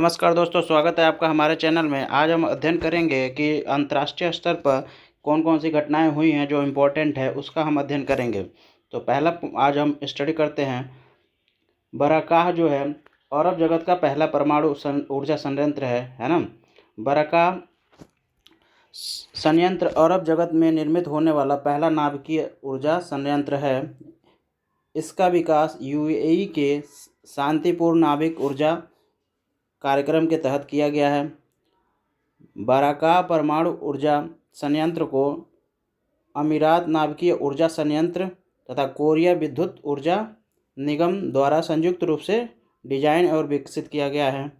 नमस्कार दोस्तों, स्वागत है आपका हमारे चैनल में। आज हम अध्ययन करेंगे कि अंतर्राष्ट्रीय स्तर पर कौन कौन सी घटनाएं हुई हैं जो इम्पोर्टेंट है, उसका हम अध्ययन करेंगे। तो पहला आज हम स्टडी करते हैं बराकाह जो है अरब जगत का पहला परमाणु ऊर्जा संयंत्र है ना। बराकाह संयंत्र अरब जगत में निर्मित होने वाला पहला नाभिकीय ऊर्जा संयंत्र है। इसका विकास यूएई के शांतिपूर्ण नाभिक ऊर्जा कार्यक्रम के तहत किया गया है। बराकाह परमाणु ऊर्जा संयंत्र को अमीरात नाभिकीय ऊर्जा संयंत्र तथा कोरिया विद्युत ऊर्जा निगम द्वारा संयुक्त रूप से डिजाइन और विकसित किया गया है।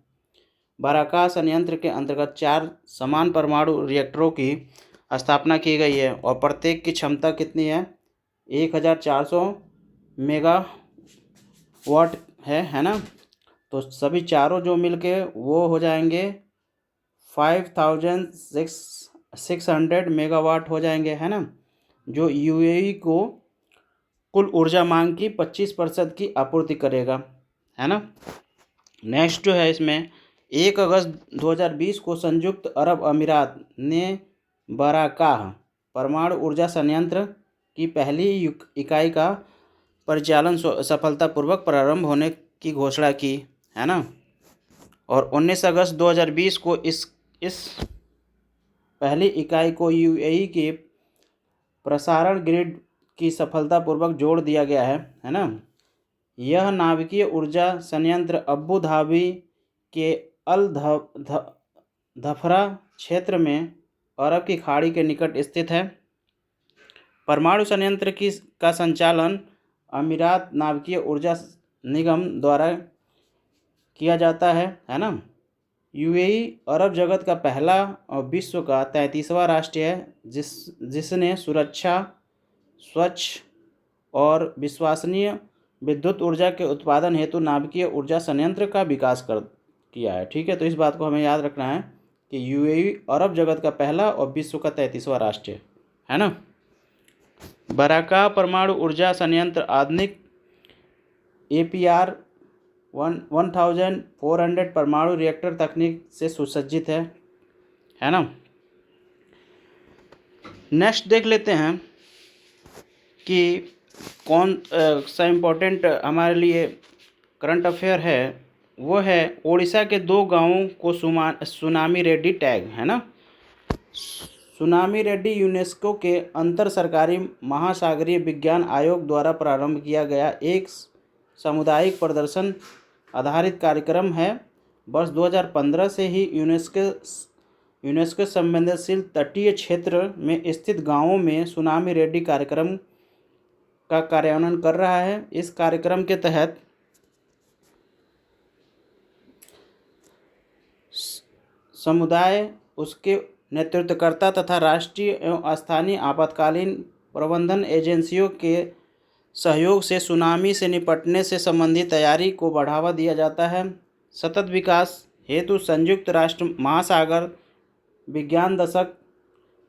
बराकाह संयंत्र के अंतर्गत 4 समान परमाणु रिएक्टरों की स्थापना की गई है और प्रत्येक की क्षमता कितनी है? 1400 मेगावाट है ना। तो सभी चारों जो मिलके वो हो जाएंगे 5600 मेगावाट हो जाएंगे, है ना, जो यूएई को कुल ऊर्जा मांग की 25% की आपूर्ति करेगा, है ना। नेक्स्ट जो है इसमें 1 अगस्त 2020 को संयुक्त अरब अमीरात ने बराकाह परमाणु ऊर्जा संयंत्र की पहली इकाई का परिचालन सफलतापूर्वक प्रारंभ होने की घोषणा की, है ना। और 19 अगस्त 2020 को इस पहली इकाई को यूएई के प्रसारण ग्रिड की सफलतापूर्वक जोड़ दिया गया है ना। यह नाभिकीय ऊर्जा संयंत्र अबू धाबी के अल धफरा क्षेत्र में अरब की खाड़ी के निकट स्थित है। परमाणु संयंत्र का संचालन अमीरात नाभिकीय ऊर्जा निगम द्वारा किया जाता है ना। यूएई अरब जगत का पहला और विश्व का 33वां राष्ट्र है जिसने सुरक्षा, स्वच्छ और विश्वसनीय विद्युत ऊर्जा के उत्पादन हेतु नाभिकीय ऊर्जा संयंत्र का विकास किया है। ठीक है, तो इस बात को हमें याद रखना है कि यूएई अरब जगत का पहला और विश्व का 33वां राष्ट्र है ना। बराकाह परमाणु ऊर्जा संयंत्र आधुनिक APR 1400 परमाणु रिएक्टर तकनीक से सुसज्जित है ना। नेक्स्ट देख लेते हैं कि कौन सा इम्पोर्टेंट हमारे लिए करंट अफेयर है। वो है ओडिशा के 2 गांवों को सुनामी रेड्डी टैग, है ना। सुनामी रेड्डी यूनेस्को के अंतर सरकारी महासागरीय विज्ञान आयोग द्वारा प्रारंभ किया गया एक सामुदायिक प्रदर्शन आधारित कार्यक्रम है। वर्ष 2015 से ही यूनेस्को संवेदनशील तटीय क्षेत्र में स्थित गांवों में सुनामी रेड्डी कार्यक्रम का कार्यान्वयन कर रहा है। इस कार्यक्रम के तहत समुदाय, उसके नेतृत्वकर्ता तथा राष्ट्रीय एवं स्थानीय आपातकालीन प्रबंधन एजेंसियों के सहयोग से सुनामी से निपटने से संबंधित तैयारी को बढ़ावा दिया जाता है। सतत विकास हेतु संयुक्त राष्ट्र महासागर विज्ञान दशक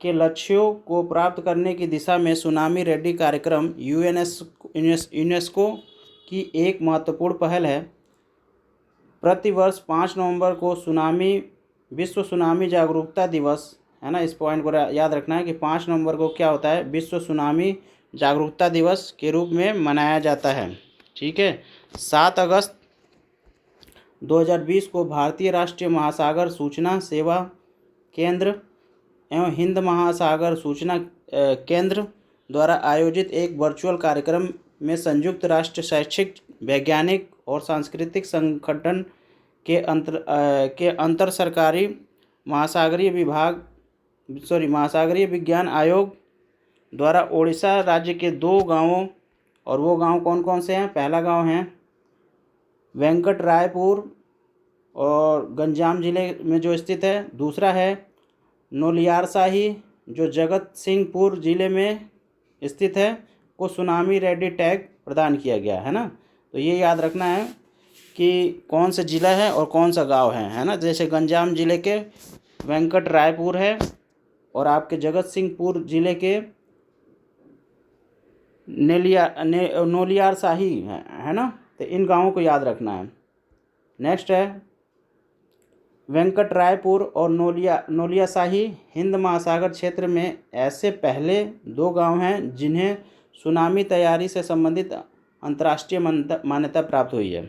के लक्ष्यों को प्राप्त करने की दिशा में सुनामी रेड्डी कार्यक्रम यूनेस्को की एक महत्वपूर्ण पहल है। प्रतिवर्ष 5 नवंबर को विश्व सुनामी जागरूकता दिवस, है ना। इस पॉइंट को याद रखना है कि 5 नवंबर को क्या होता है, विश्व सुनामी जागरूकता दिवस के रूप में मनाया जाता है। ठीक है। 7 अगस्त 2020 को भारतीय राष्ट्रीय महासागर सूचना सेवा केंद्र एवं हिंद महासागर सूचना केंद्र द्वारा आयोजित एक वर्चुअल कार्यक्रम में संयुक्त राष्ट्र शैक्षिक, वैज्ञानिक और सांस्कृतिक संगठन के अंतर सरकारी महासागरीय विज्ञान आयोग द्वारा ओडिशा राज्य के 2 गांवों, और वो गांव कौन कौन से हैं? पहला गांव है वेंकट रायपुर और गंजाम जिले में जो स्थित है। दूसरा है नोलियारशाही जो जगत सिंहपुर जिले में स्थित है, को सुनामी रेड्डी टैग प्रदान किया गया है ना। तो ये याद रखना है कि कौन सा जिला है और कौन सा गांव है ना। जैसे गंजाम जिले के वेंकट रायपुर है और आपके जगत सिंहपुर जिले के नोलियारशाही है ना। तो इन गांवों को याद रखना है। नेक्स्ट है वेंकटरायपुर और नोलियाशाही हिंद महासागर क्षेत्र में ऐसे पहले 2 गांव हैं जिन्हें सुनामी तैयारी से संबंधित अंतर्राष्ट्रीय मान्यता प्राप्त हुई है।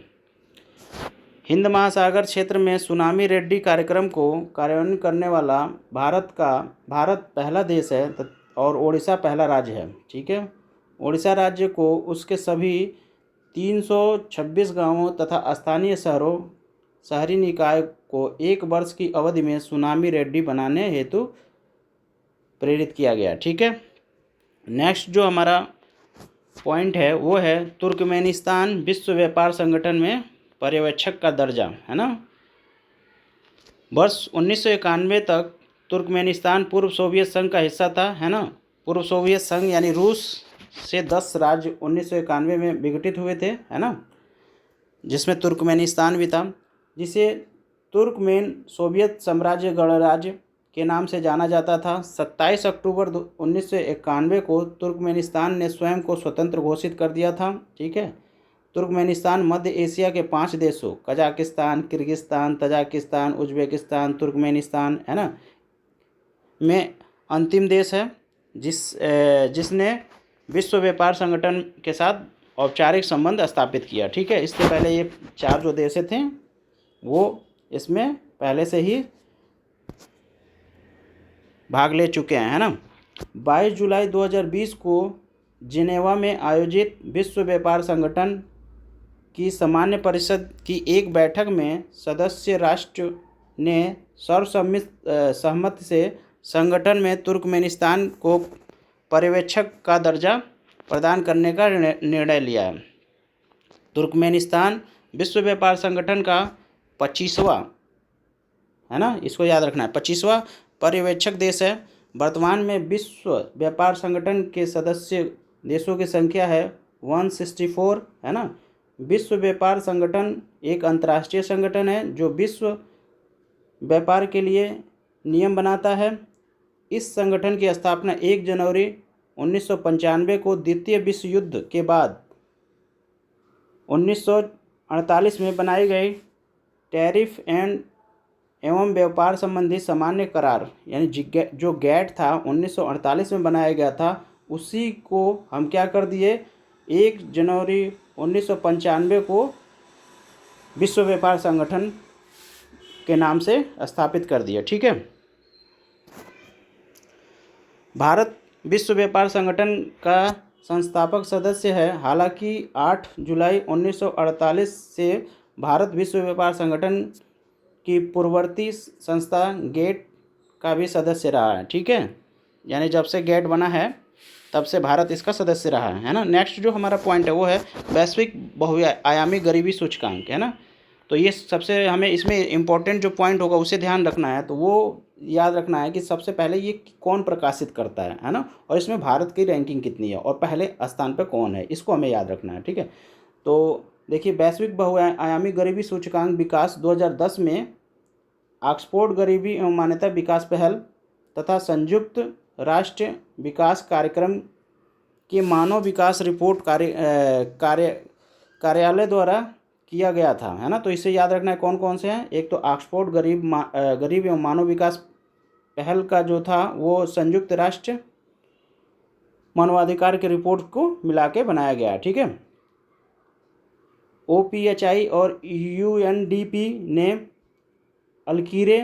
हिंद महासागर क्षेत्र में सुनामी रेड्डी कार्यक्रम को कार्यान्वित करने वाला भारत पहला देश है और ओडिशा पहला राज्य है। ठीक है, ओडिशा राज्य को उसके सभी 326 गांवों तथा स्थानीय शहरी निकाय को 1 वर्ष की अवधि में सुनामी रेड्डी बनाने हेतु प्रेरित किया गया। ठीक है, नेक्स्ट जो हमारा पॉइंट है वो है तुर्कमेनिस्तान विश्व व्यापार संगठन में पर्यवेक्षक का दर्जा, है ना। वर्ष 1991 तक तुर्कमेनिस्तान पूर्व सोवियत संघ का हिस्सा था, है ना। पूर्व सोवियत संघ यानी रूस से 10 राज्य 1991 में विघटित हुए थे, है ना, जिसमें तुर्कमेनिस्तान भी था, जिसे तुर्कमेन सोवियत साम्राज्य गणराज्य के नाम से जाना जाता था। 27 अक्टूबर 1991 को तुर्कमेनिस्तान ने स्वयं को स्वतंत्र घोषित कर दिया था। ठीक है, तुर्कमेनिस्तान मध्य एशिया के 5 देशों Kazakhstan, Kyrgyzstan, Tajikistan, Uzbekistan, Turkmenistan, है ना, में अंतिम देश है जिसने विश्व व्यापार संगठन के साथ औपचारिक संबंध स्थापित किया। ठीक है, इससे पहले ये 4 जो देश थे वो इसमें पहले से ही भाग ले चुके हैं, है ना। 22 जुलाई 2020 को जिनेवा में आयोजित विश्व व्यापार संगठन की सामान्य परिषद की एक बैठक में सदस्य राष्ट्र ने सर्वसम्मति से संगठन में तुर्कमेनिस्तान को पर्यवेक्षक का दर्जा प्रदान करने का निर्णय लिया है। तुर्कमेनिस्तान विश्व व्यापार संगठन का 25वां, है ना, इसको याद रखना है, 25वां पर्यवेक्षक देश है। वर्तमान में विश्व व्यापार संगठन के सदस्य देशों की संख्या है 164, है ना। विश्व व्यापार संगठन एक अंतर्राष्ट्रीय संगठन है जो विश्व व्यापार के लिए नियम बनाता है। इस संगठन की स्थापना 1 जनवरी 1995 को द्वितीय विश्व युद्ध के बाद 1948 में बनाई गई टैरिफ एवं व्यापार संबंधी सामान्य करार यानी जो गैट था 1948 में बनाया गया था, उसी को हम क्या कर दिए, 1 जनवरी 1995 को विश्व व्यापार संगठन के नाम से स्थापित कर दिया। ठीक है, भारत विश्व व्यापार संगठन का संस्थापक सदस्य है। हालांकि 8 जुलाई 1948 से भारत विश्व व्यापार संगठन की पूर्ववर्ती संस्था गेट का भी सदस्य रहा है। ठीक है, यानी जब से गेट बना है तब से भारत इसका सदस्य रहा है ना। नेक्स्ट जो हमारा पॉइंट है वो है वैश्विक बहुआयामी गरीबी सूचकांक, है ना। तो ये सबसे हमें इसमें इम्पोर्टेंट जो पॉइंट होगा उसे ध्यान रखना है। तो वो याद रखना है कि सबसे पहले ये कौन प्रकाशित करता है ना, और इसमें भारत की रैंकिंग कितनी है और पहले स्थान पर कौन है, इसको हमें याद रखना है। ठीक है, तो देखिए वैश्विक बहुआयामी गरीबी सूचकांक विकास 2010 में ऑक्सफोर्ड गरीबी एवं मान्यता विकास पहल तथा संयुक्त राष्ट्र विकास कार्यक्रम के मानव विकास रिपोर्ट कार्यालय द्वारा किया गया था, है ना। तो इसे याद रखना है कौन कौन से हैं। एक तो ऑक्सफोर्ड गरीब एवं मानव विकास पहल का जो था वो संयुक्त राष्ट्र मानवाधिकार की रिपोर्ट को मिला के बनाया गया। ठीक है, OPHI और UNDP ने अलकीरे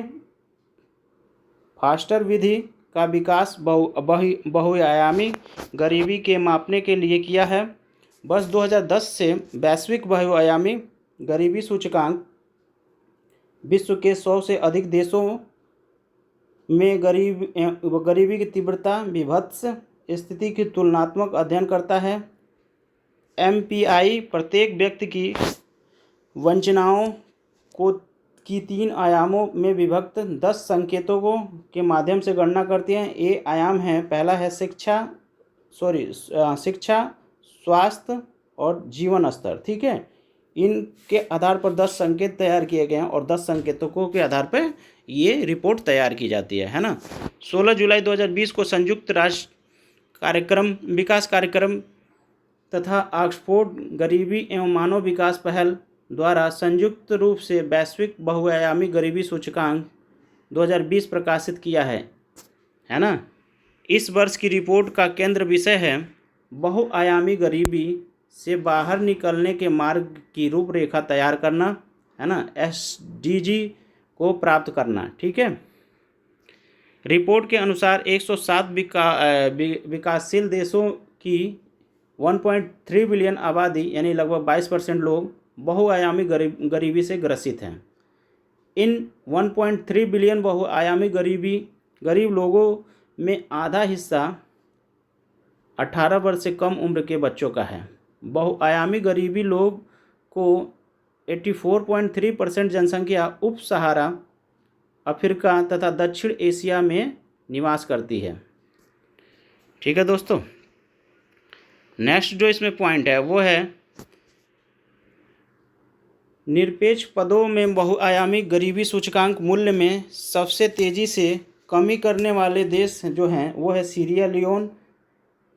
फास्टर विधि का विकास बहुआयामी गरीबी के मापने के लिए किया है। वर्ष 2010 से वैश्विक बहुआयामी गरीबी सूचकांक विश्व के 100 से अधिक देशों में गरीबी की तीव्रता विभत्स स्थिति की तुलनात्मक अध्ययन करता है। MPI प्रत्येक व्यक्ति की वंचनाओं की 3 आयामों में विभक्त 10 संकेतों के माध्यम से गणना करती है। ये आयाम है, पहला है शिक्षा, स्वास्थ्य और जीवन स्तर। ठीक है, इनके आधार पर 10 संकेत तैयार किए गए हैं और 10 संकेतकों के आधार पर ये रिपोर्ट तैयार की जाती है ना। 16 जुलाई 2020 को संयुक्त राष्ट्र विकास कार्यक्रम तथा ऑक्सफोर्ड गरीबी एवं मानव विकास पहल द्वारा संयुक्त रूप से वैश्विक बहुआयामी गरीबी सूचकांक 2020 प्रकाशित किया है ना। इस वर्ष की रिपोर्ट का केंद्र विषय है बहुआयामी गरीबी से बाहर निकलने के मार्ग की रूपरेखा तैयार करना, है ना, SDG को प्राप्त करना। ठीक है। रिपोर्ट के अनुसार 107 विकासशील देशों की 1.3 बिलियन आबादी यानी लगभग 22% लोग बहुआयामी गरीबी से ग्रसित हैं। इन 1.3 बिलियन बहुआयामी गरीब लोगों में आधा हिस्सा 18 वर्ष से कम उम्र के बच्चों का है। बहुआयामी गरीबी लोग को 84.3% जनसंख्या उप सहारा अफ्रीका तथा दक्षिण एशिया में निवास करती है। ठीक है दोस्तों, नेक्स्ट जो इसमें पॉइंट है वो है निरपेक्ष पदों में बहुआयामी गरीबी सूचकांक मूल्य में सबसे तेज़ी से कमी करने वाले देश जो हैं वो है सीरिया लियोन,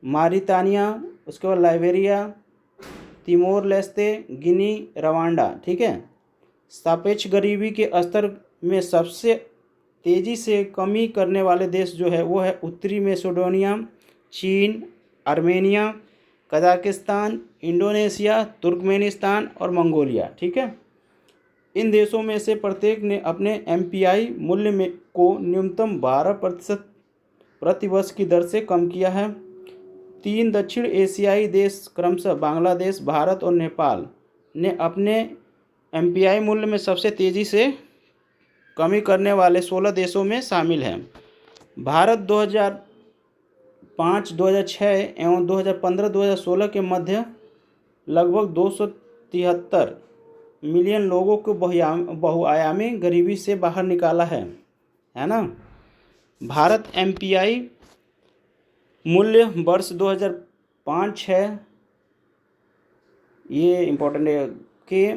मारितानिया, उसके बाद लाइबेरिया, तिमोर लेस्ते, गिनी, रवांडा। ठीक है। सापेक्ष गरीबी के स्तर में सबसे तेज़ी से कमी करने वाले देश जो है वो है उत्तरी मैसेडोनिया, चीन, आर्मेनिया, कजाकिस्तान, इंडोनेशिया, तुर्कमेनिस्तान और मंगोलिया। ठीक है। इन देशों में से प्रत्येक ने अपने MPI मूल्य में को न्यूनतम 12% प्रति वर्ष की दर से कम किया है। 3 दक्षिण एशियाई देश क्रमशः बांग्लादेश, भारत और नेपाल ने अपने MPI मूल्य में सबसे तेज़ी से कमी करने वाले 16 देशों में शामिल हैं। भारत 2005, 2006 एवं 2015-2016 के मध्य लगभग 273 मिलियन लोगों को बहुआयामी गरीबी से बाहर निकाला है ना। भारत MPI मूल्य वर्ष 2005-06 ये इम्पोर्टेंट है के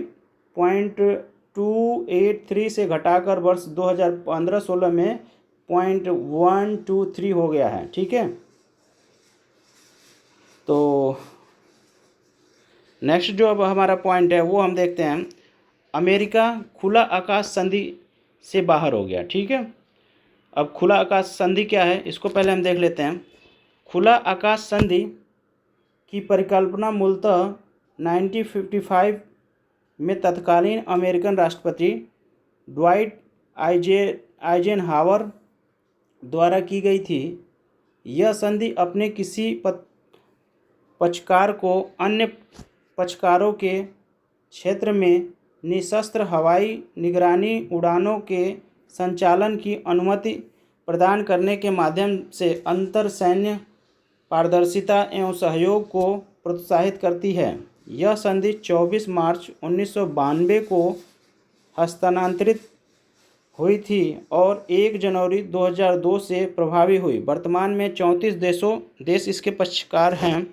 0.283 से घटाकर वर्ष 2015-16 में 0.123 हो गया है। ठीक है। तो नेक्स्ट जो अब हमारा पॉइंट है वो हम देखते हैं अमेरिका खुला आकाश संधि से बाहर हो गया। ठीक है। अब खुला आकाश संधि क्या है इसको पहले हम देख लेते हैं। खुला आकाश संधि की परिकल्पना मूलतः 1955 में तत्कालीन अमेरिकन राष्ट्रपति ड्वाइट आइजेनहावर द्वारा की गई थी। यह संधि अपने किसी पक्षकार को अन्य पक्षकारों के क्षेत्र में निशस्त्र हवाई निगरानी उड़ानों के संचालन की अनुमति प्रदान करने के माध्यम से अंतर सैन्य पारदर्शिता एवं सहयोग को प्रोत्साहित करती है। यह संधि 24 मार्च 1992 को हस्तांतरित हुई थी और 1 जनवरी 2002 से प्रभावी हुई। वर्तमान में 34 देश इसके पक्षकार हैं।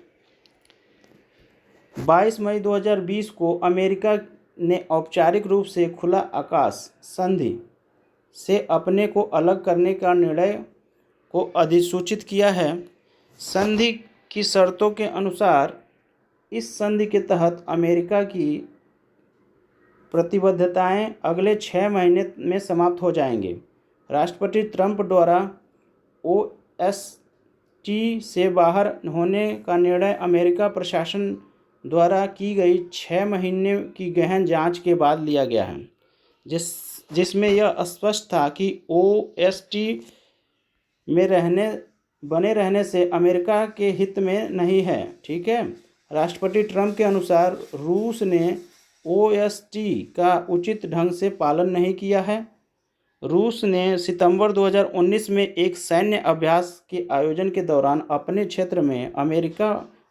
22 मई 2020 को अमेरिका ने औपचारिक रूप से खुला आकाश संधि से अपने को अलग करने का निर्णय को अधिसूचित किया है। संधि की शर्तों के अनुसार इस संधि के तहत अमेरिका की प्रतिबद्धताएं अगले 6 महीने में समाप्त हो जाएंगे। राष्ट्रपति ट्रंप द्वारा OST से बाहर होने का निर्णय अमेरिका प्रशासन द्वारा की गई 6 महीने की गहन जांच के बाद लिया गया है, जिसमें यह स्पष्ट था कि OST में बने रहने से अमेरिका के हित में नहीं है। ठीक है। राष्ट्रपति ट्रंप के अनुसार रूस ने OST का उचित ढंग से पालन नहीं किया है। रूस ने सितंबर 2019 में एक सैन्य अभ्यास के आयोजन के दौरान अपने क्षेत्र में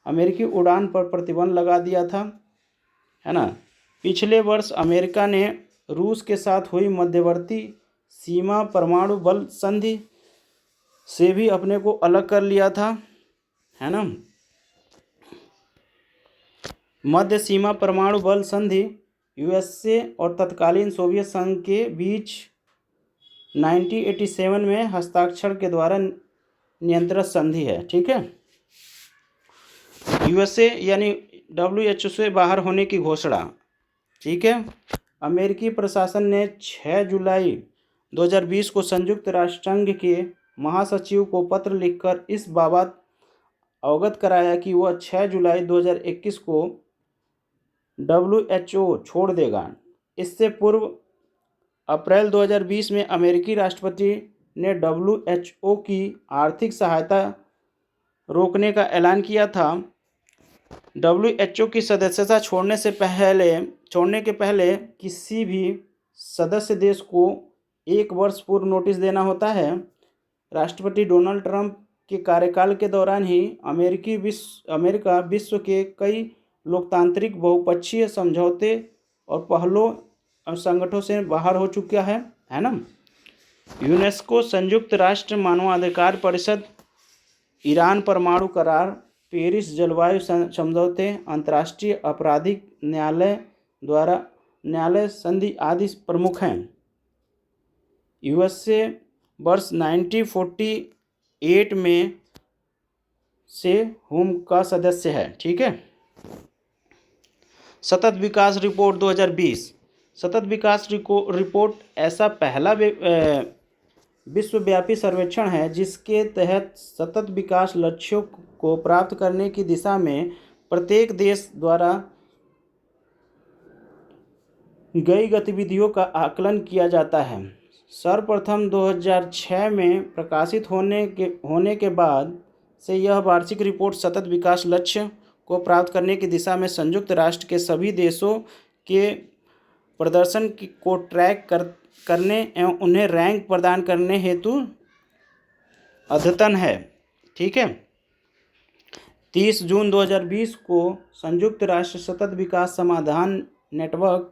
अमेरिकी उड़ान पर प्रतिबंध लगा दिया था, है ना। पिछले वर्ष अमेरिका ने रूस के साथ हुई मध्यवर्ती सीमा परमाणु बल संधि से भी अपने को अलग कर लिया था, है ना। मध्य सीमा परमाणु बल संधि USA और तत्कालीन सोवियत संघ के बीच 1987 में हस्ताक्षर के द्वारा नियंत्रित संधि है। ठीक है। USA यानी WHO से बाहर होने की घोषणा ठीक है। अमेरिकी प्रशासन ने 6 जुलाई 2020 को संयुक्त राष्ट्र संघ के महासचिव को पत्र लिखकर इस बाबत अवगत कराया कि वह 6 जुलाई 2021 को WHO छोड़ देगा। इससे पूर्व अप्रैल 2020 में अमेरिकी राष्ट्रपति ने WHO की आर्थिक सहायता रोकने का ऐलान किया था। WHO की सदस्यता छोड़ने के पहले किसी भी सदस्य देश को 1 वर्ष पूर्व नोटिस देना होता है। राष्ट्रपति डोनाल्ड ट्रंप के कार्यकाल के दौरान ही अमेरिका विश्व के कई लोकतांत्रिक बहुपक्षीय समझौते और पहलों और संगठनों से बाहर हो चुका है ना। यूनेस्को, संयुक्त राष्ट्र मानवाधिकार परिषद, ईरान परमाणु करार, पेरिस जलवायु समझौते, अंतर्राष्ट्रीय आपराधिक न्यायालय द्वारा न्यायालय संधि आदि प्रमुख हैं। यूएसए वर्ष 1948 में से होम का सदस्य है। ठीक है। सतत विकास रिपोर्ट 2020। सतत विकास रिपोर्ट ऐसा पहला विश्वव्यापी सर्वेक्षण है जिसके तहत सतत विकास लक्ष्यों को प्राप्त करने की दिशा में प्रत्येक देश द्वारा गई गतिविधियों का आकलन किया जाता है। सर्वप्रथम 2006 में प्रकाशित होने के बाद से यह वार्षिक रिपोर्ट सतत विकास लक्ष्य को प्राप्त करने की दिशा में संयुक्त राष्ट्र के सभी देशों के प्रदर्शन को ट्रैक करने एवं उन्हें रैंक प्रदान करने हेतु अद्यतन है। ठीक है। 30 जून 2020 को संयुक्त राष्ट्र सतत विकास समाधान नेटवर्क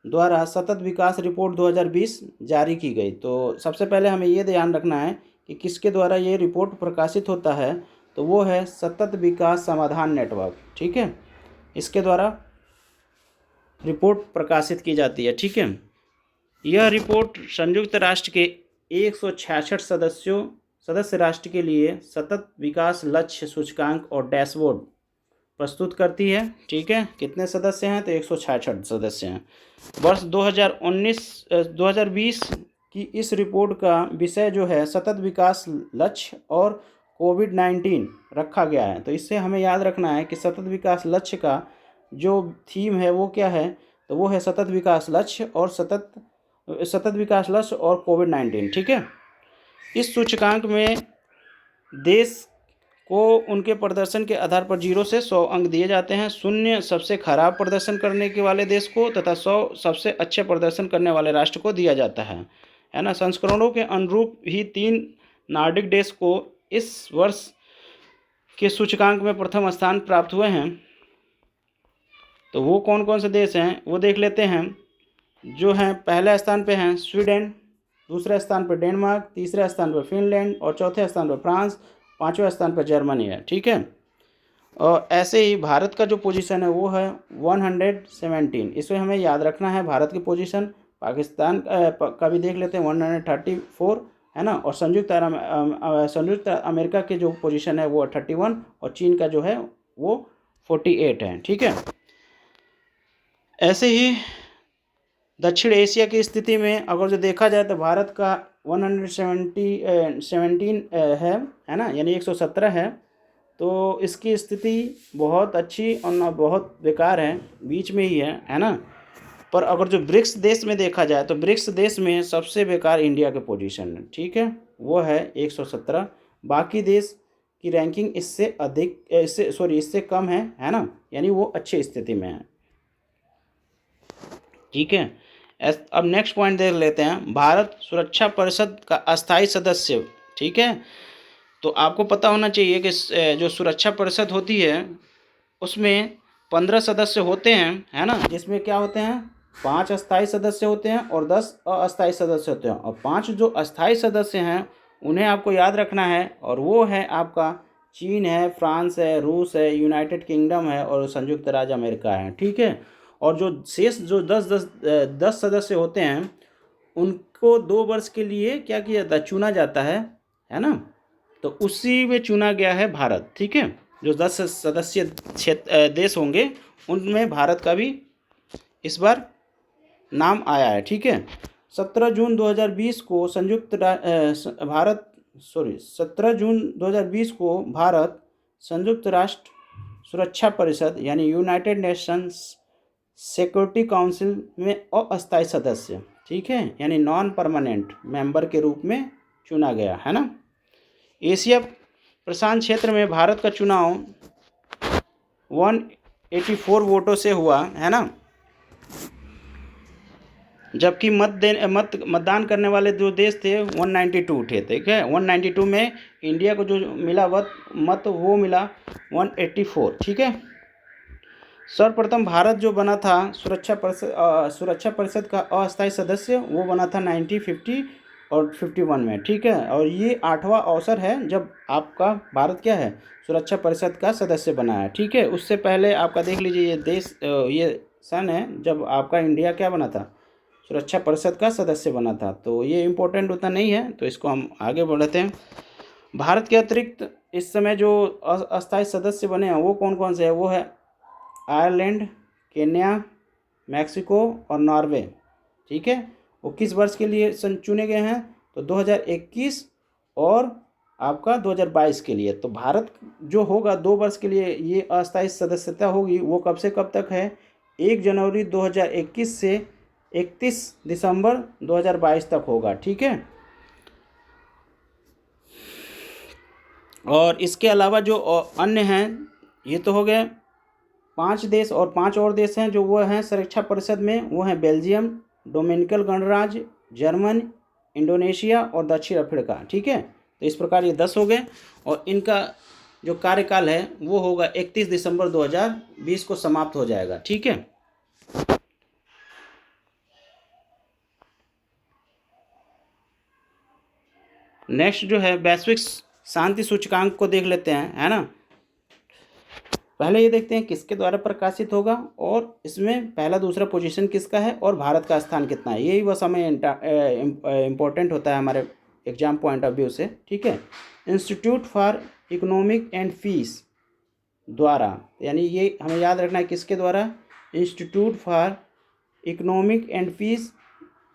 द्वारा सतत विकास रिपोर्ट 2020 जारी की गई। तो सबसे पहले हमें ये ध्यान रखना है कि किसके द्वारा ये रिपोर्ट प्रकाशित होता है, तो वो है सतत विकास समाधान नेटवर्क। ठीक है, इसके द्वारा रिपोर्ट प्रकाशित की जाती है। ठीक है। यह रिपोर्ट संयुक्त राष्ट्र के 166 सदस्य राष्ट्र के लिए सतत विकास लक्ष्य सूचकांक और डैशबोर्ड प्रस्तुत करती है। ठीक है। कितने सदस्य हैं, तो 166 सदस्य हैं। वर्ष 2020 की इस रिपोर्ट का विषय जो है सतत विकास लक्ष्य और कोविड-19 रखा गया है। तो इससे हमें याद रखना है कि सतत विकास लक्ष्य का जो थीम है वो क्या है, तो वो है सतत विकास लक्ष्य और कोविड-19। ठीक है। इस सूचकांक में देश को उनके प्रदर्शन के आधार पर 0 से 100 अंक दिए जाते हैं। 0 सबसे खराब प्रदर्शन करने के वाले देश को तथा 100 सबसे अच्छे प्रदर्शन करने वाले राष्ट्र को दिया जाता है ना। संस्करणों के अनुरूप ही 3 नॉर्डिक देश को इस वर्ष के सूचकांक में प्रथम स्थान प्राप्त हुए हैं। तो वो कौन कौन से देश हैं वो देख लेते हैं। जो हैं पहले स्थान पे हैं स्वीडन, दूसरे स्थान पर डेनमार्क, तीसरे स्थान पर फिनलैंड और चौथे स्थान पर फ्रांस, 5वें स्थान पर जर्मनी है। ठीक है। और ऐसे ही भारत का जो पोजीशन है वो है 117। इसमें हमें याद रखना है भारत की पोजीशन। पाकिस्तान का भी देख लेते हैं 134 है ना। और संयुक्त अमेरिका के जो पोजीशन है वो 31 और चीन का जो है वो 48 है। ठीक है। ऐसे ही दक्षिण एशिया की स्थिति में अगर जो देखा जाए तो भारत का 117 है ना, यानी 117 है। तो इसकी स्थिति बहुत अच्छी और ना बहुत बेकार है, बीच में ही है ना। पर अगर जो ब्रिक्स देश में देखा जाए तो ब्रिक्स देश में सबसे बेकार इंडिया के पोजीशन है। ठीक है, वो है 117। बाकी देश की रैंकिंग इससे कम है ना, यानी वो अच्छी स्थिति में है। ठीक है। अब नेक्स्ट पॉइंट देख लेते हैं, भारत सुरक्षा परिषद का अस्थायी सदस्य। ठीक है। तो आपको पता होना चाहिए कि जो सुरक्षा परिषद होती है उसमें 15 सदस्य होते हैं, है ना। जिसमें क्या होते हैं, 5 अस्थायी सदस्य होते हैं और 10 अस्थायी सदस्य होते हैं। और 5 जो अस्थायी सदस्य हैं उन्हें आपको याद रखना है, और वो है आपका चीन है, फ्रांस है, रूस है, यूनाइटेड किंगडम है और संयुक्त राज्य अमेरिका है। ठीक है। और जो शेष जो 10 सदस्य होते हैं उनको 2 वर्ष के लिए क्या किया जाता है, चुना जाता है ना। तो उसी में चुना गया है भारत। ठीक है। जो 10 सदस्य देश होंगे उनमें भारत का भी इस बार नाम आया है। ठीक है, 17 जून 2020 को 17 जून 2020 को भारत संयुक्त राष्ट्र सुरक्षा परिषद यानी यूनाइटेड नेशंस सिक्योरिटी काउंसिल में अस्थायी सदस्य, ठीक है, यानी नॉन परमानेंट मेंबर के रूप में चुना गया है ना। एशिया प्रशांत क्षेत्र में भारत का चुनाव 184 वोटों से हुआ है ना, जबकि मतदान करने वाले जो देश थे 192 थे। ठीक है, 192 में इंडिया को जो मिला मत वो मिला 184। ठीक है, सर्वप्रथम भारत जो बना था सुरक्षा परिषद का अस्थायी सदस्य, वो बना था 1950 और 51 में। ठीक है, और ये 8वां अवसर है जब आपका भारत क्या है, सुरक्षा परिषद का सदस्य बना है। ठीक है, उससे पहले आपका देख लीजिए ये सन है जब आपका इंडिया क्या बना था, सुरक्षा परिषद का सदस्य बना था। तो ये इम्पोर्टेंट उतना नहीं है, तो इसको हम आगे बढ़ते हैं। भारत के अतिरिक्त इस समय जो अस्थायी सदस्य बने हैं वो कौन कौन से हैं, वो है आयरलैंड, केन्या, मैक्सिको और नॉर्वे। ठीक है, वो किस वर्ष के लिए चुने गए हैं, तो 2021 और आपका 2022 के लिए। तो भारत जो होगा 2 वर्ष के लिए ये अस्थायी सदस्यता होगी, वो कब से कब तक है, 1 जनवरी 2021 से 31 दिसंबर 2022 तक होगा। ठीक है, और इसके अलावा जो अन्य हैं, ये तो हो गए 5 देश, और 5 और देश हैं जो वो हैं सुरक्षा परिषद में, वो हैं बेल्जियम, डोमिनिकन गणराज्य, जर्मन, इंडोनेशिया और दक्षिण अफ्रीका। ठीक है, तो इस प्रकार ये 10 हो गए, और इनका जो कार्यकाल है वो होगा 31 दिसंबर 2020 को समाप्त हो जाएगा। ठीक है, नेक्स्ट जो है वैश्विक शांति सूचकांक को देख लेते हैं, है ना। पहले ये देखते हैं किसके द्वारा प्रकाशित होगा, और इसमें पहला दूसरा पोजीशन किसका है और भारत का स्थान कितना है, यही बस हमें इम्पोर्टेंट होता है हमारे एग्जाम पॉइंट ऑफ व्यू से। ठीक है, institute for economic and peace द्वारा, यानी ये हमें याद रखना है किसके द्वारा, institute for economic and peace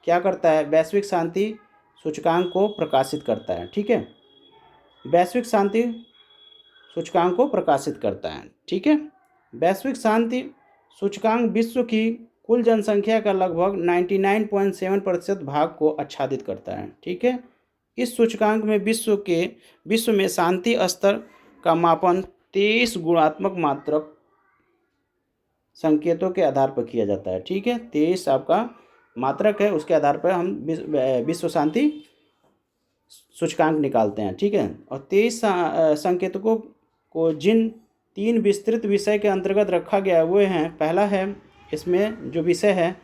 क्या करता है, वैश्विक शांति सूचकांक को प्रकाशित करता है। ठीक है, वैश्विक शांति सूचकांक को प्रकाशित करता है। ठीक है, वैश्विक शांति सूचकांक विश्व की कुल जनसंख्या का लगभग 99.7% भाग को आच्छादित करता है। ठीक है, इस सूचकांक में विश्व में शांति स्तर का मापन 23 गुणात्मक मात्रक संकेतों के आधार पर किया जाता है। ठीक है, 23 आपका मात्रक है, उसके आधार पर हम विश्व शांति सूचकांक निकालते हैं। ठीक है, और 23 संकेतकों को जिन 3 विस्तृत विषय के अंतर्गत रखा गया है वो हैं, पहला है इसमें जो विषय है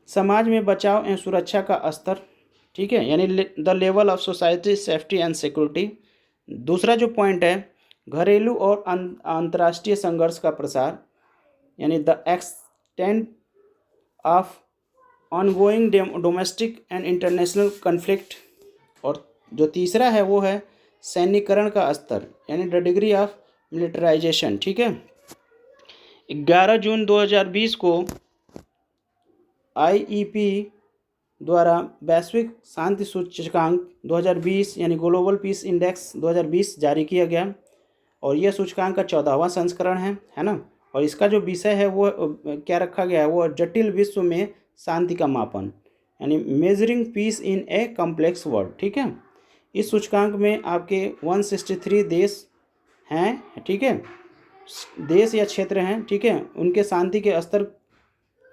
समाज में बचाव एवं सुरक्षा का स्तर। ठीक है, यानी the level of society safety and security. दूसरा जो पॉइंट है घरेलू और अंतर्राष्ट्रीय संघर्ष का प्रसार, यानी the extent of ongoing domestic and international conflict. और जो तीसरा है वो है सैन्यकरण का स्तर, यानी द डिग्री ऑफ मिलिटराइजेशन। ठीक है, 11 जून 2020 को IEP द्वारा वैश्विक शांति सूचकांक 2020 यानी ग्लोबल पीस इंडेक्स 2020 जारी किया गया, और यह सूचकांक का 14वां संस्करण है ना। और इसका जो विषय है वो क्या रखा गया है, वो जटिल विश्व में शांति का मापन, यानी measuring peace in a complex world. ठीक है, इस सूचकांक में आपके 163 देश हैं। ठीक है, देश या क्षेत्र हैं। ठीक है, उनके शांति के स्तर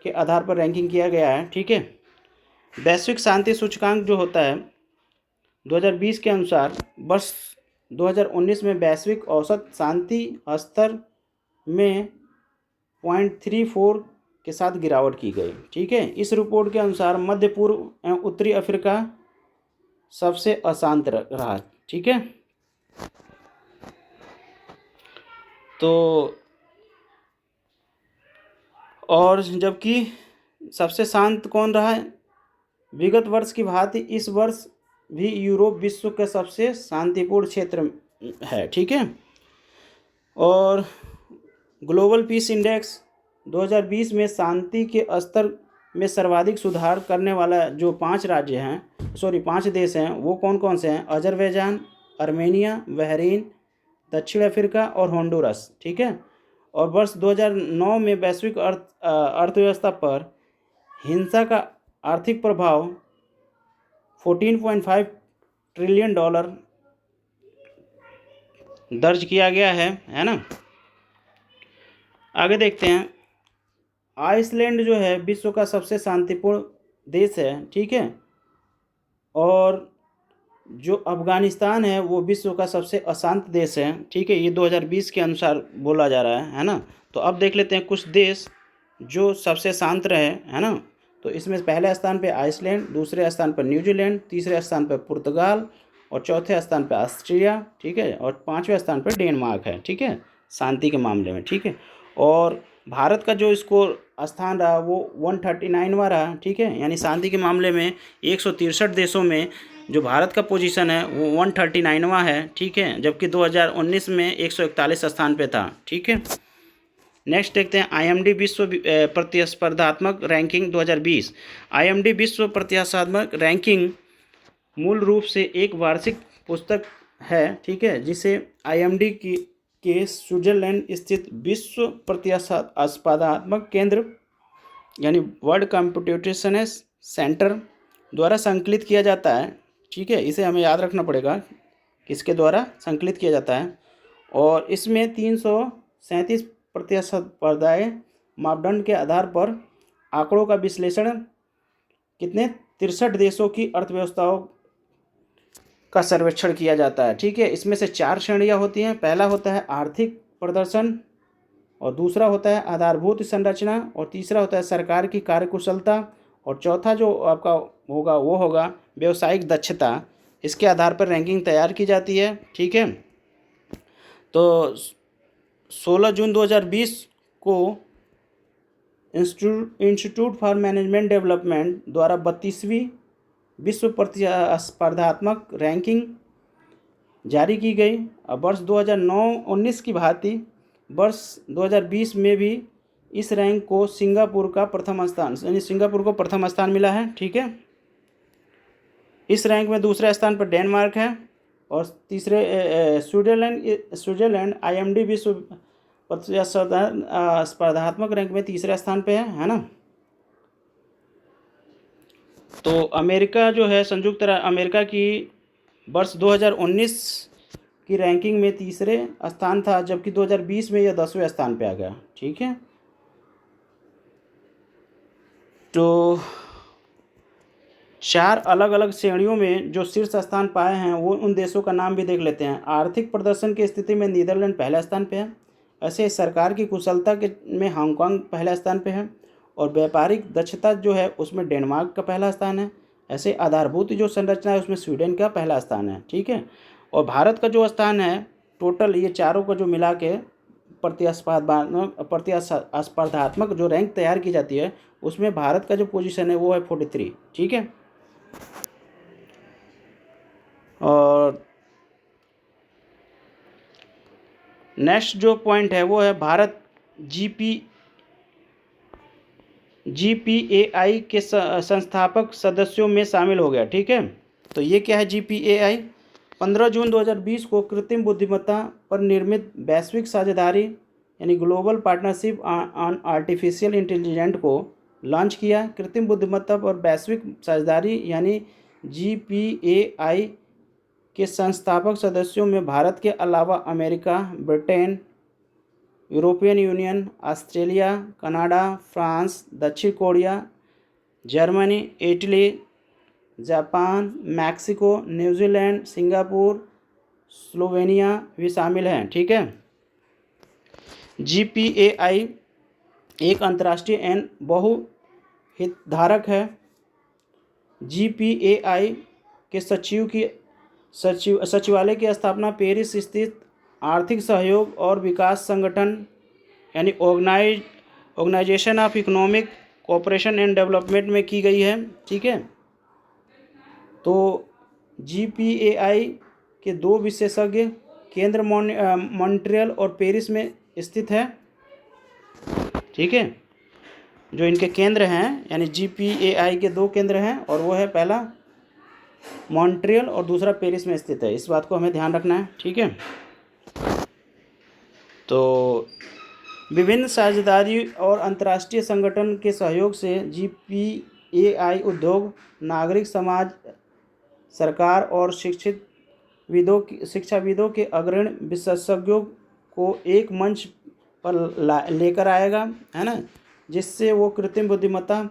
के आधार पर रैंकिंग किया गया है। ठीक है, वैश्विक शांति सूचकांक जो होता है 2020 के अनुसार वर्ष 2019 में वैश्विक औसत शांति स्तर में 0.34 के साथ गिरावट की गई। ठीक है, इस रिपोर्ट के अनुसार मध्य पूर्व एवं उत्तरी अफ्रीका सबसे अशांत रहा। ठीक है, तो और जबकि सबसे शांत कौन रहा है, विगत वर्ष की भांति इस वर्ष भी यूरोप विश्व का सबसे शांतिपूर्ण क्षेत्र है। ठीक है, और ग्लोबल पीस इंडेक्स 2020 में शांति के स्तर में सर्वाधिक सुधार करने वाला जो 5 देश हैं वो कौन कौन से हैं? अजरबैजान, आर्मेनिया, बहरीन, दक्षिण अफ्रीका और होंडुरस। ठीक है। और वर्ष 2009 में वैश्विक अर्थव्यवस्था पर हिंसा का आर्थिक प्रभाव $14.5 ट्रिलियन दर्ज किया गया है ना। आगे देखते हैं। आइसलैंड जो है विश्व का सबसे शांतिपूर्ण देश है। ठीक है। और जो अफगानिस्तान है वो विश्व का सबसे अशांत देश है। ठीक है। ये 2020 के अनुसार बोला जा रहा है ना। तो अब देख लेते हैं कुछ देश जो सबसे शांत रहे, है ना। तो इसमें पहले स्थान पे आइसलैंड, दूसरे स्थान पर न्यूजीलैंड, तीसरे स्थान पर पुर्तगाल और चौथे स्थान पर ऑस्ट्रिया। ठीक है। और 5वें स्थान पर डेनमार्क है। ठीक है, शांति के मामले में। ठीक है। और भारत का जो स्कोर स्थान रहा वो 139वां रहा। ठीक है। यानी शांति के मामले में 163 देशों में जो भारत का पोजीशन है वो 139वां है। ठीक है। जबकि 2019 में 141 स्थान पे था। ठीक है। नेक्स्ट देखते हैं IMD विश्व प्रतिस्पर्धात्मक रैंकिंग 2020। IMD विश्व प्रतिस्पर्धात्मक रैंकिंग मूल रूप से एक वार्षिक पुस्तक है। ठीक है। जिसे IMD के स्विट्जरलैंड स्थित विश्व प्रतिस्पर्धात्मक केंद्र यानी वर्ल्ड कंप्यूटेशनल सेंटर द्वारा संकलित किया जाता है। ठीक है। इसे हमें याद रखना पड़ेगा किसके द्वारा संकलित किया जाता है। और इसमें 337 प्रतिस्पर्धाएँ मापदंड के आधार पर आंकड़ों का विश्लेषण कितने 63 देशों की अर्थव्यवस्थाओं का सर्वेक्षण किया जाता है। ठीक है। इसमें से 4 श्रेणियाँ होती हैं। पहला होता है आर्थिक प्रदर्शन, और दूसरा होता है आधारभूत संरचना, और तीसरा होता है सरकार की कार्यकुशलता, और चौथा जो आपका होगा वो होगा व्यावसायिक दक्षता। इसके आधार पर रैंकिंग तैयार की जाती है। ठीक है। तो 16 जून 2020 को इंस्टीट्यूट फॉर मैनेजमेंट डेवलपमेंट द्वारा 32वीं विश्व प्रतिस्पर्धात्मक रैंकिंग जारी की गई। अब वर्ष 2009-19 की भांति वर्ष 2020 में भी इस रैंक को सिंगापुर का प्रथम स्थान, यानी सिंगापुर को प्रथम स्थान मिला है। ठीक है। इस रैंक में दूसरे स्थान पर डेनमार्क है, और तीसरे स्विट्जरलैंड IMD विश्व प्रतिस्पर्धात्मक रैंक में तीसरे स्थान पे है ना। तो अमेरिका जो है संयुक्त अमेरिका की वर्ष 2019 की रैंकिंग में तीसरे स्थान था, जबकि 2020 में यह 10वें स्थान पे आ गया। ठीक है। तो 4 अलग अलग श्रेणियों में जो शीर्ष स्थान पाए हैं वो उन देशों का नाम भी देख लेते हैं। आर्थिक प्रदर्शन की स्थिति में नीदरलैंड पहले स्थान पे है। ऐसे सरकार की कुशलता के में हांगकांग पहले स्थान पे है, और व्यापारिक दक्षता जो है उसमें डेनमार्क का पहला स्थान है। ऐसे आधारभूत जो संरचना है उसमें स्वीडन का पहला स्थान है। ठीक है। और भारत का जो स्थान है टोटल ये चारों को जो मिला के प्रतिस्पर्धात्मक जो रैंक तैयार की जाती है उसमें भारत का जो पोजीशन है वो है 43। ठीक है। और नेक्स्ट जो पॉइंट है वो है भारत GPAI के संस्थापक सदस्यों में शामिल हो गया। ठीक है। तो ये क्या है GPAI? 15 जून 2020 को कृत्रिम बुद्धिमत्ता पर निर्मित वैश्विक साझेदारी यानी global partnership on artificial intelligence को लॉन्च किया। कृत्रिम बुद्धिमत्ता पर वैश्विक साझेदारी यानी GPAI के संस्थापक सदस्यों में भारत के अलावा America, Britain, European Union, Australia, Canada, France, दक्षिण Korea, Germany, Italy, Japan, Mexico, New Zealand, Singapore, Slovenia भी शामिल हैं। ठीक है। GPAI एक अंतर्राष्ट्रीय बहुहितधारक है। GPAI के सचिवालय की स्थापना पेरिस स्थित आर्थिक सहयोग और विकास संगठन यानी organization of economic cooperation and development में की गई है। ठीक है। तो GPAI के 2 विशेषज्ञ केंद्र मॉन्ट्रियल और पेरिस में स्थित है। ठीक है। जो इनके केंद्र हैं यानी GPAI के 2 केंद्र हैं, और वो है पहला मॉन्ट्रियल और दूसरा पेरिस में स्थित है। इस बात को हमें ध्यान रखना है, ठीक है। तो विभिन्न साझेदारी और अंतर्राष्ट्रीय संगठन के सहयोग से GPAI उद्योग, नागरिक समाज, सरकार और शिक्षाविदों के अग्रणी विशेषज्ञों को एक मंच पर लेकर आएगा, है ना, जिससे वो कृत्रिम बुद्धिमत्ता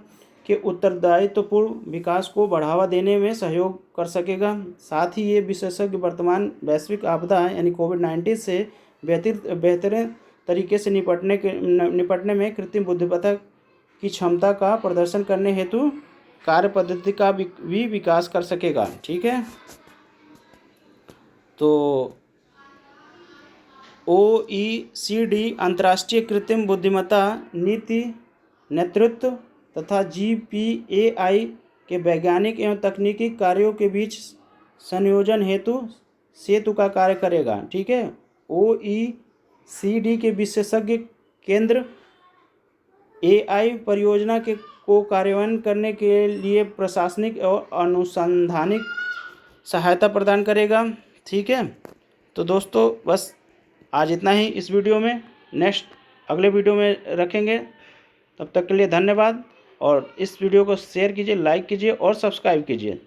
के उत्तरदायित्वपूर्ण विकास को बढ़ावा देने में सहयोग कर सकेगा। साथ ही ये विशेषज्ञ वर्तमान वैश्विक आपदा यानी कोविड-19 से बेहतर तरीके से निपटने में कृत्रिम बुद्धिमत्ता की क्षमता का प्रदर्शन करने हेतु कार्य पद्धति का भी विकास कर सकेगा, ठीक है। तो OECD अंतर्राष्ट्रीय कृत्रिम बुद्धिमत्ता नीति नेतृत्व तथा GPAI के वैज्ञानिक एवं तकनीकी कार्यों के बीच संयोजन हेतु सेतु का कार्य करेगा, ठीक है। OECD के विशेषज्ञ केंद्र AI परियोजना को कार्यान्वयन करने के लिए प्रशासनिक और अनुसंधानिक सहायता प्रदान करेगा, ठीक है। तो दोस्तों बस आज इतना ही इस वीडियो में। नेक्स्ट अगले वीडियो में रखेंगे। तब तक के लिए धन्यवाद, और इस वीडियो को शेयर कीजिए, लाइक कीजिए और सब्सक्राइब कीजिए।